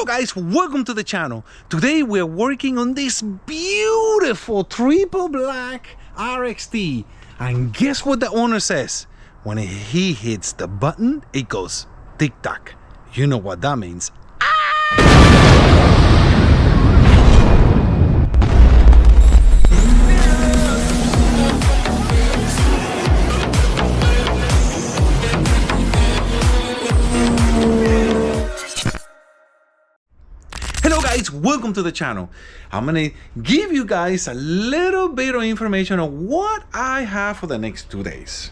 Hello guys, welcome to the channel. Today we're working on this beautiful triple black RXT, and guess what the owner says? When he hits the button, it goes tick-tock. You know what that means. Hello guys, welcome to the channel. I'm gonna give you guys a little bit of information on what I have for the next 2 days.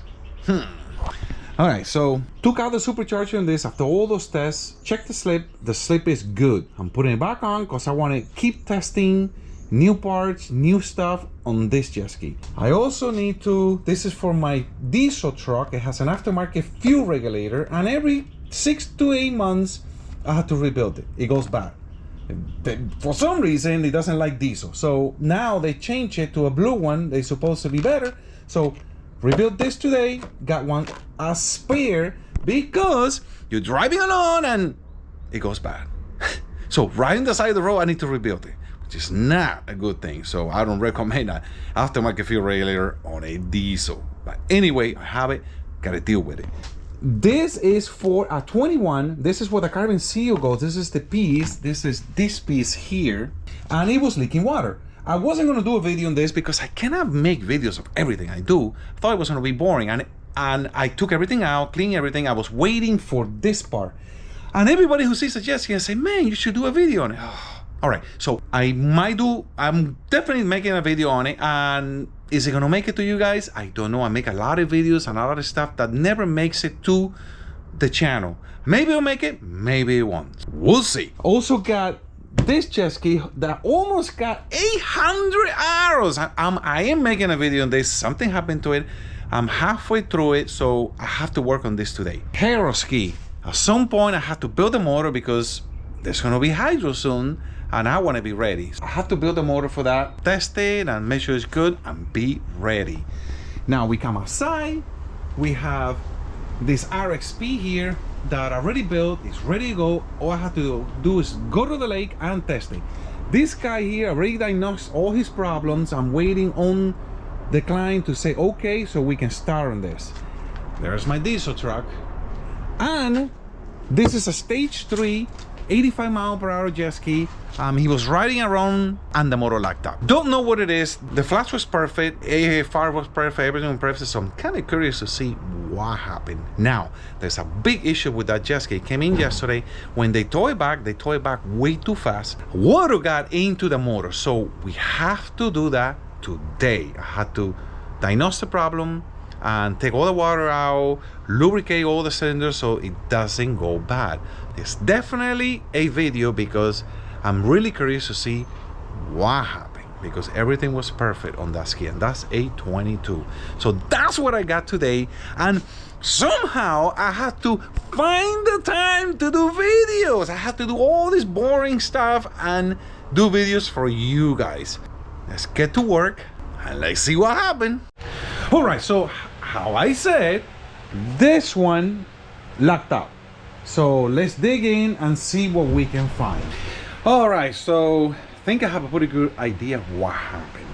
Alright, so took out the supercharger on this after all those tests, checked the slip is good. I'm putting it back on because I want to keep testing new parts, new stuff on this jet ski. I also need to, this is for my diesel truck, it has an aftermarket fuel regulator, and every 6 to 8 months I have to rebuild it. It goes bad. For some reason it doesn't like diesel, so now they changed it to a blue one. They're supposed to be better, so rebuilt this today. Got one a spare because you're driving along and it goes bad. So right on the side of the road I need to rebuild it, which is not a good thing. So I don't recommend an aftermarket fuel regulator on a diesel, but anyway, I have it, gotta deal with it. This is for a 21. This is where the carbon seal goes. This is the piece. This is this piece here, and it was leaking water. I wasn't going to do a video on this because I cannot make videos of everything I do. I thought it was going to be boring, and I took everything out, cleaned everything. I was waiting for this part, and everybody who sees a jet ski and say, "Man, you should do a video on it." All right, so I'm definitely making a video on it, and is it gonna make it to you guys? I don't know. I make a lot of videos and a lot of stuff that never makes it to the channel. Maybe it'll make it, maybe it won't. We'll see. Also got this jet ski that almost got 800 arrows. I am making a video on this. Something happened to it. I'm halfway through it, so I have to work on this today. Hero ski. At some point, I have to build a motor because there's gonna be hydro soon, and I want to be ready. I have to build a motor for that, test it and make sure it's good and be ready. Now we come outside, we have this RXP here that I already built, it's ready to go. All I have to do is go to the lake and test it. This guy here already diagnosed all his problems. I'm waiting on the client to say okay so we can start on this. There's my diesel truck, and this is a stage 3 85-mile-per-hour jet ski. He was riding around and the motor locked up. Don't know what it is. The flash was perfect, AFR was perfect, everything was perfect, so I'm kind of curious to see what happened. Now, there's a big issue with that jet ski. It came in yesterday. When they tow it back way too fast. Water got into the motor, so we have to do that today. I had to diagnose the problem and take all the water out, lubricate all the cylinders so it doesn't go bad. It's definitely a video because I'm really curious to see what happened, because everything was perfect on that ski, and that's a 22. So that's what I got today, and somehow I had to find the time to do videos. I had to do all this boring stuff and do videos for you guys. Let's get to work and let's see what happened. All right, so how I said, this one locked up. So let's dig in and see what we can find. All right, so I think I have a pretty good idea of what happened.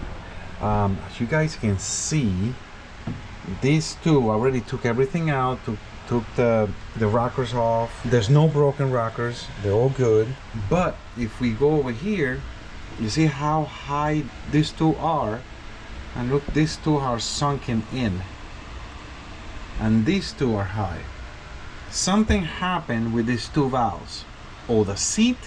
As you guys can see, these two already took everything out, took the rockers off. There's no broken rockers, they're all good. But if we go over here, you see how high these two are, and look, these two are sunken in, and these two are high. Something happened with these two valves, or the seat,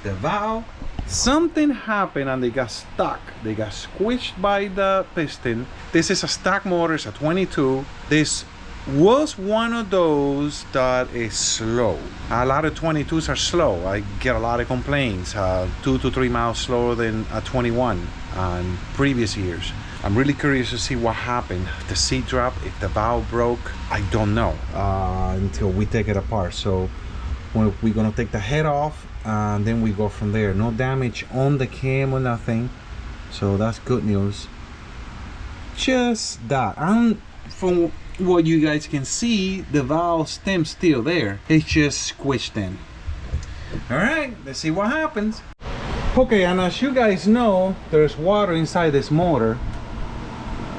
the valve, something happened and they got stuck. They got squished by the piston. This is a stock motor, it's a 22. This was one of those that is slow. A lot of 22s are slow. I get a lot of complaints, 2 to 3 miles slower than a 21 on previous years. I'm really curious to see what happened. If the seat dropped, if the valve broke, I don't know until we take it apart. So we're gonna take the head off and then we go from there. No damage on the cam or nothing, so that's good news. Just that. And from what you guys can see, the valve stem's still there. It's just squished in. All right, let's see what happens. Okay, and as you guys know, there's water inside this motor.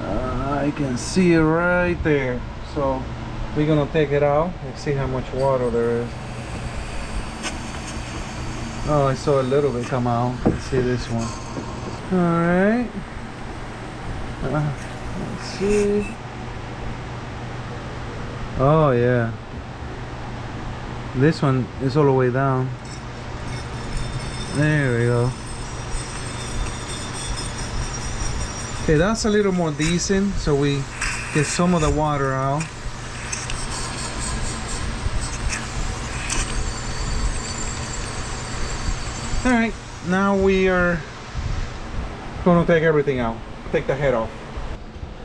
I can see it right there. So we're gonna take it out and see how much water there is. Oh, I saw a little bit come out. Let's see this one. All right. Let's see. Oh yeah. This one is all the way down. There we go. Okay, that's a little more decent, so we get some of the water out. All right, now we are gonna take everything out. Take the head off.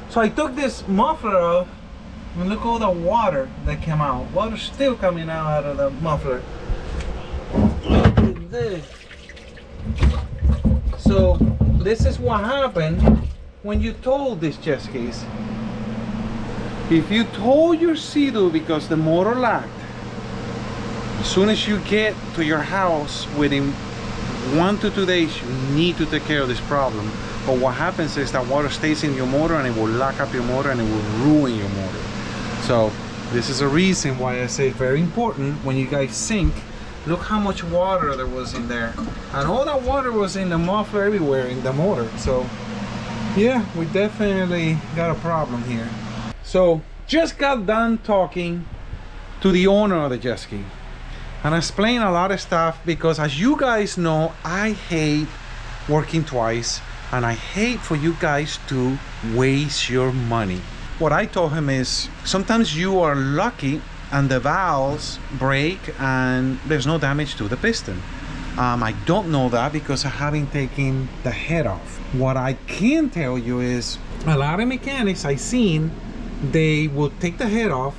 So I took this muffler off, and look at all the water that came out. Water's still coming out of the muffler. Look at this. So this is what happened when you tow these jet skis. If you tow your Sea-Doo because the motor lagged, as soon as you get to your house, within 1 to 2 days, you need to take care of this problem. But what happens is that water stays in your motor and it will lock up your motor and it will ruin your motor. So this is a reason why I say it's very important when you guys sink. Look how much water there was in there, and all that water was in the muffler everywhere in the motor. So yeah, we definitely got a problem here. So just got done talking to the owner of the jet ski and explain a lot of stuff, because as you guys know, I hate working twice and I hate for you guys to waste your money. What I told him is, sometimes you are lucky and the valves break and there's no damage to the piston. I don't know that because I haven't taken the head off. What I can tell you is, a lot of mechanics I've seen, they will take the head off,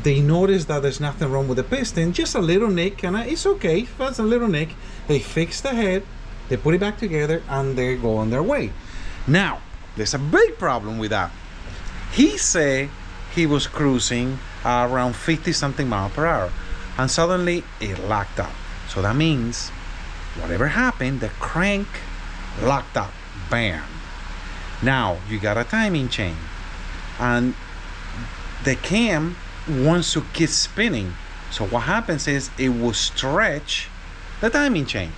they notice that there's nothing wrong with the piston, just a little nick, and it's okay if that's a little nick. They fix the head, they put it back together, and they go on their way. Now, there's a big problem with that. He said he was cruising around 50 something miles per hour, and suddenly it locked up. So that means whatever happened, the crank locked up. Bam. Now you got a timing chain, and the cam wants to keep spinning. So what happens is it will stretch the timing chain.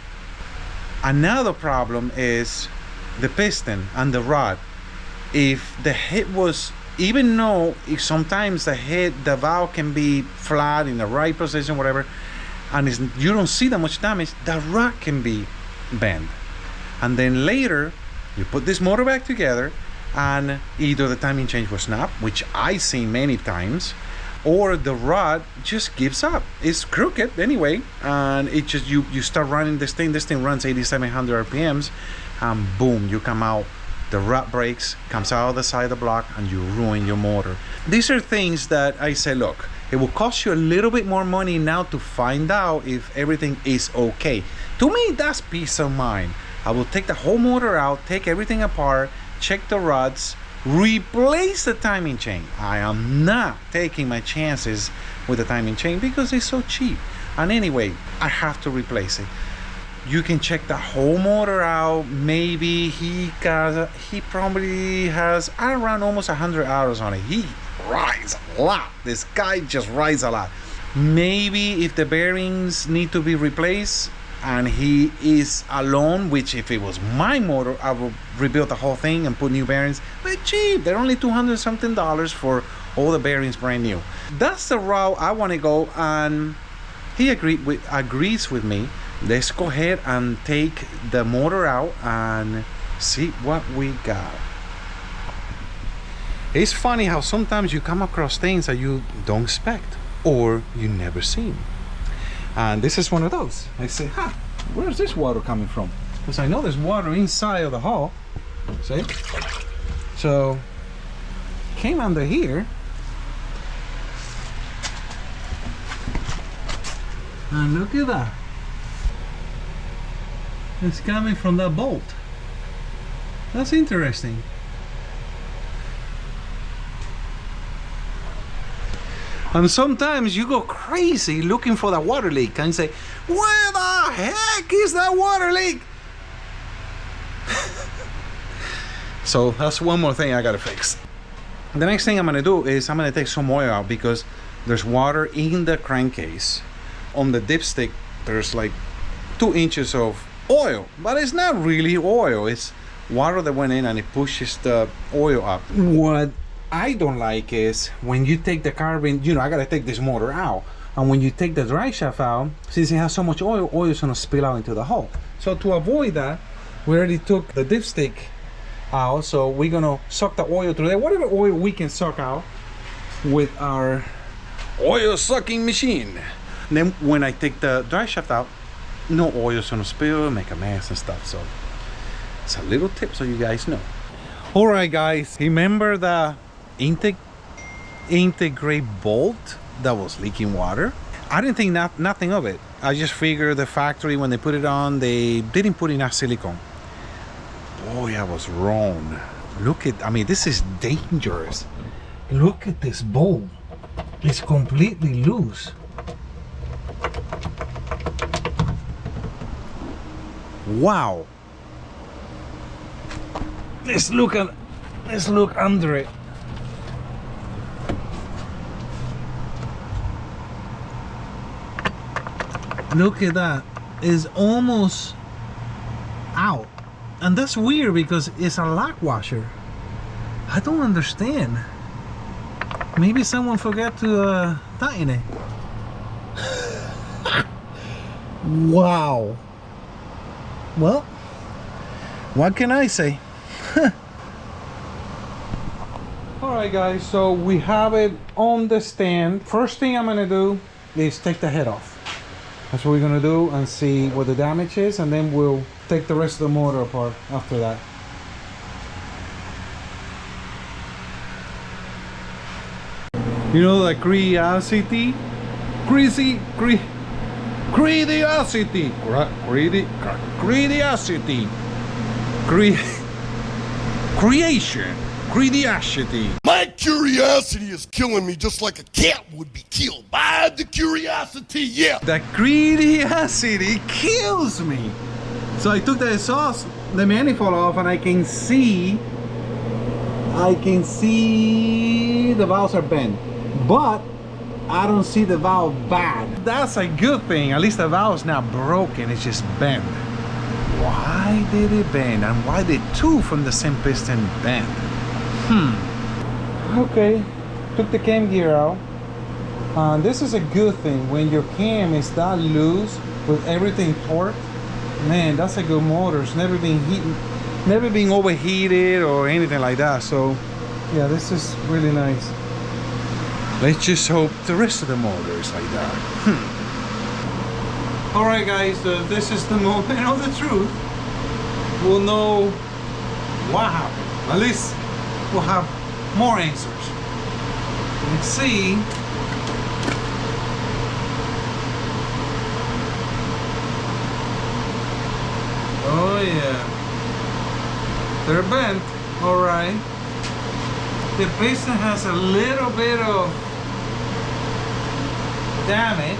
Another problem is the piston and the rod. If the head was, even though if sometimes the valve can be flat in the right position, whatever, and you don't see that much damage, the rod can be bent. And then later you put this motor back together and either the timing chain will snap, which I've seen many times, or the rod just gives up. It's crooked anyway, and it just you start running this thing runs 8,700 RPMs, and boom, you come out, the rod breaks, comes out of the side of the block, and you ruin your motor. These are things that I say, look, it will cost you a little bit more money now to find out if everything is okay. To me, that's peace of mind. I will take the whole motor out, take everything apart, check the rods, replace the timing chain. I am not taking my chances with the timing chain because it's so cheap. And anyway, I have to replace it. You can check the whole motor out. Maybe he probably has around almost 100 hours on it. He rides a lot. This guy just rides a lot. Maybe if the bearings need to be replaced and he is alone, which if it was my motor, I would rebuild the whole thing and put new bearings. But cheap, they're only $200 something for all the bearings brand new. That's the route I want to go, and he agrees with me. Let's go ahead and take the motor out and see what we got. It's funny how sometimes you come across things that you don't expect or you never seen. And this is one of those. I say, where's this water coming from? Because I know there's water inside of the hull. See? So, came under here. And look at that. It's coming from that bolt. That's interesting. And sometimes you go crazy looking for the water leak and say, where the heck is that water leak? So that's one more thing I gotta fix. The next thing I'm gonna do is I'm gonna take some oil out because there's water in the crankcase. On the dipstick, there's like 2 inches of oil, but it's not really oil. It's water that went in and it pushes the oil up. What I don't like is when you take the carbon, you know, I gotta take this motor out. And when you take the drive shaft out, since it has so much oil, oil is gonna spill out into the hull. So to avoid that, we already took the dipstick out. So we're gonna suck the oil through there, whatever oil we can suck out with our oil sucking machine. And then when I take the drive shaft out, no oil is gonna spill, make a mess and stuff. So it's a little tip so you guys know. All right, guys, remember the intake gray bolt that was leaking water? I didn't think nothing of it. I just figured the factory, when they put it on, they didn't put enough silicone. Boy, I was wrong. Look at, I mean, this is dangerous. Look at this bolt. It's completely loose. Wow. Let's look under it. Look at that. It's almost out. And that's weird because it's a lock washer. I don't understand. Maybe someone forgot to tighten it. Wow. Well, what can I say? Alright guys, so we have it on the stand. First thing I'm gonna do is take the head off. That's what we're gonna do and see what the damage is, and then we'll take the rest of the motor apart after that. You know the curiosity? Curiosity. Creation. Curiosity. My curiosity is killing me just like a cat would be killed by the curiosity, yeah. The curiosity kills me. So I took the exhaust, the manifold off, and I can see the valves are bent, but I don't see the valve bad. That's a good thing. At least the valve's not broken, it's just bent. Why did it bend? And why did 2 from the same piston bend? Okay, took the cam gear out. This is a good thing. When your cam is that loose with everything torqued, man, that's a good motor. It's never been overheated or anything like that. So yeah, this is really nice. Let's just hope the rest of the motor is like that. All right guys, this is the moment of the truth. We'll know what happened. At least we'll have more answers. Let's see. Oh yeah, they're bent. All right. The piston has a little bit of damage.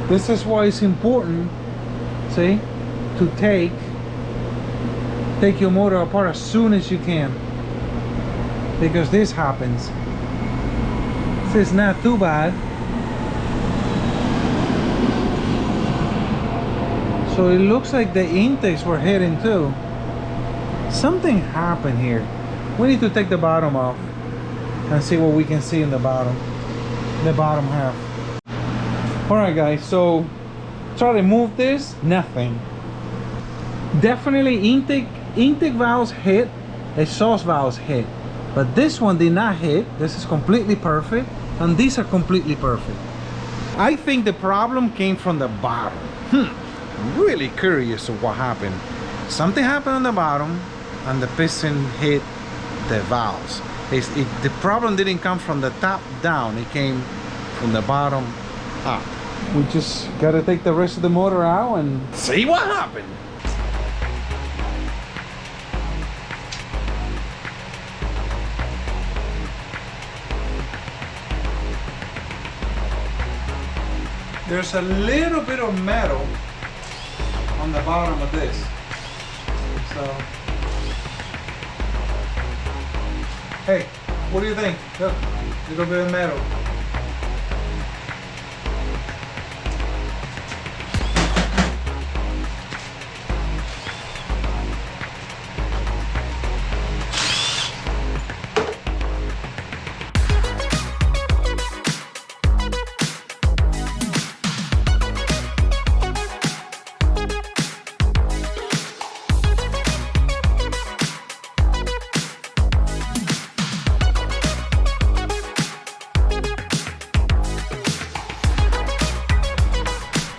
This is why it's important, see, to take your motor apart as soon as you can, because this happens. This is not too bad. So it looks like the intakes were hitting too. Something happened here. We need to take the bottom off and see what we can see in the bottom half. All right guys, so try to move this, nothing. Definitely intake valves hit, exhaust valves hit, but this one did not hit. This is completely perfect, and these are completely perfect. I think the problem came from the bottom. I'm really curious of what happened. Something happened on the bottom and the piston hit the valves. The problem didn't come from the top down, it came from the bottom up. We just gotta take the rest of the motor out and see what happened. there's a little bit of metal on the bottom of this. So, hey, what do you think? Look, a little bit of metal.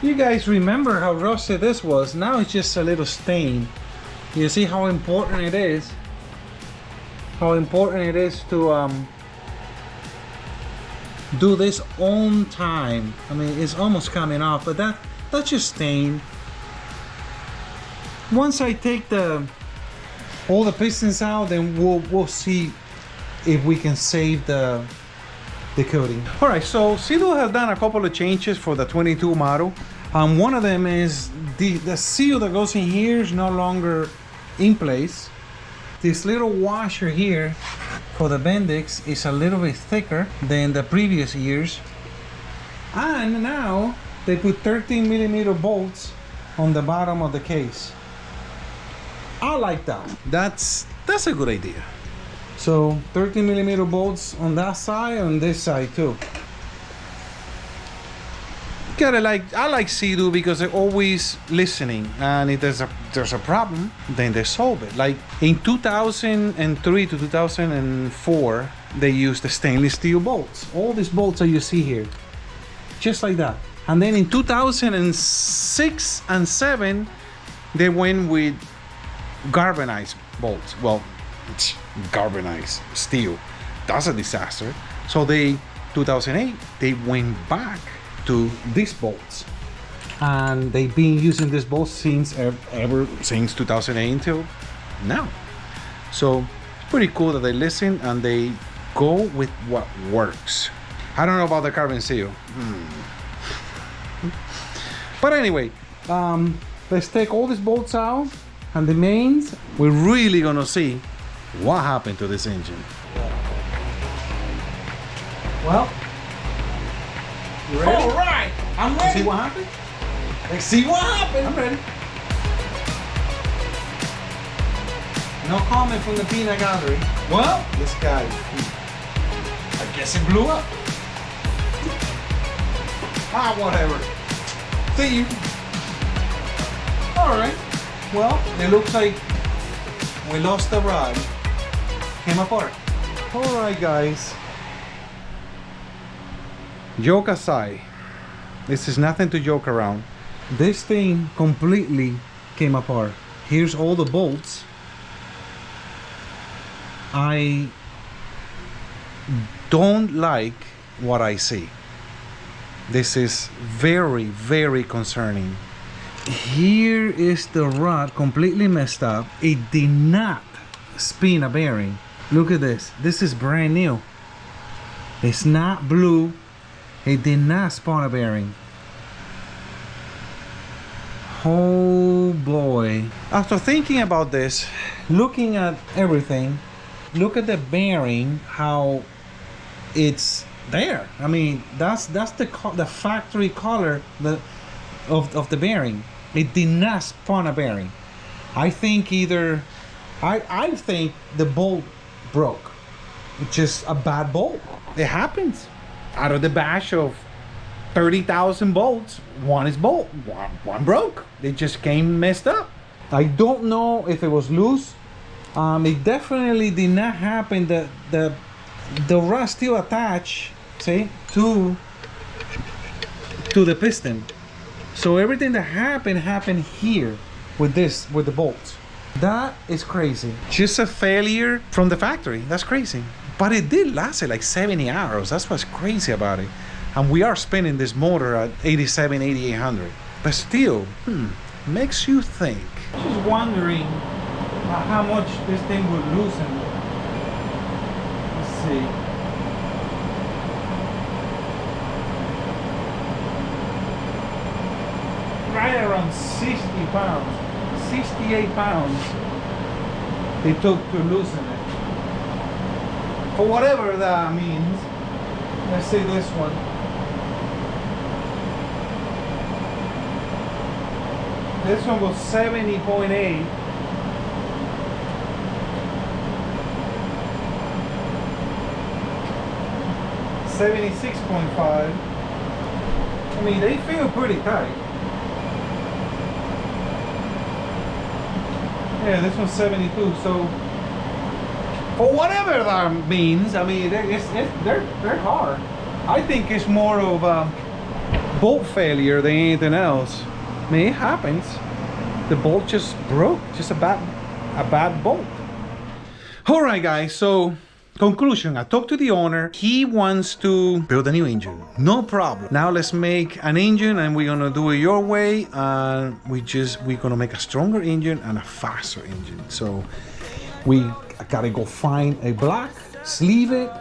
You guys remember how rusty this was? Now it's just a little stain. You see how important it is? How important it is to do this on time. I mean, it's almost coming off, but that's just stain. Once I take all the pistons out, then we'll see if we can save the coating. All right, so Sea-Doo has done a couple of changes for the 22 model. One of them is the seal that goes in here is no longer in place. This little washer here for the Bendix is a little bit thicker than the previous years. And now they put 13mm bolts on the bottom of the case. I like that. That's a good idea. So 13mm bolts on that side and this side too. I like Sea-Doo because they're always listening, and if there's a problem, then they solve it. Like in 2003 to 2004, they used the stainless steel bolts. All these bolts that you see here, just like that. And then in 2006 and 7, they went with galvanized bolts. Well, galvanized steel. That's a disaster. So 2008, they went back to these bolts, and they've been using these bolts since 2008 until now. So it's pretty cool that they listen and they go with what works. I don't know about the carbon seal. But anyway, let's take all these bolts out and the mains. We're really gonna see what happened to this engine. Well, you ready? All right, I'm ready. See what happened? Let's see what happened. I'm ready. No comment from the peanut gallery. Well, this guy, I guess it blew up. Whatever. See you. All right. Well, it looks like we lost the rod. Came apart. All right, guys. Joke aside, this is nothing to joke around. This thing completely came apart. Here's all the bolts. I don't like what I see. This is very, very concerning. Here is the rod completely messed up. It did not spin a bearing. Look at this. This is brand new. It's not blue. It did not spawn a bearing. Oh boy. After thinking about this, looking at everything, look at the bearing, how it's there. I mean, that's the factory color of the bearing. It did not spawn a bearing. I think I think the bolt broke. It's just a bad bolt. It happens. Out of the batch of 30,000 bolts, one is bolt, one broke. They just came messed up. I don't know if it was loose. It definitely did not happen. The rod still attached, see, to the piston. So everything that happened here with the bolts. That is crazy. Just a failure from the factory. That's crazy. But it did last like 70 hours. That's what's crazy about it. And we are spinning this motor at 87, 8800. But still, makes you think. Just wondering how much this thing would loosen. Let's see. right around 60 pounds, 68 pounds it took to loosen it. For whatever that means. Let's say this one. This one was 70.8. $76.5. I mean, they feel pretty tight. Yeah, this one's 72. So, for whatever that means, I mean, they're hard. I think it's more of a bolt failure than anything else. I mean, it happens. The bolt just broke. Just a bad bolt. All right, guys. So. Conclusion, I talked to the owner. He wants to build a new engine. No problem. Now let's make an engine and we're gonna do it your way. And we're gonna make a stronger engine and a faster engine. So I gotta go find a block, sleeve it,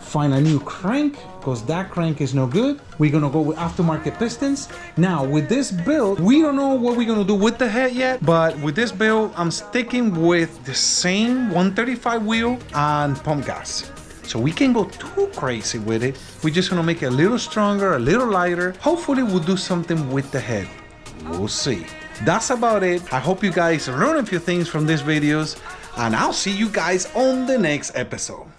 find a new crank, because that crank is no good. We're gonna go with aftermarket pistons. Now with this build, we don't know what we're gonna do with the head yet, but with this build, I'm sticking with the same 135 wheel and pump gas. So we can't go too crazy with it. We're just gonna make it a little stronger, a little lighter. Hopefully we'll do something with the head. We'll see. That's about it. I hope you guys learn a few things from these videos, and I'll see you guys on the next episode.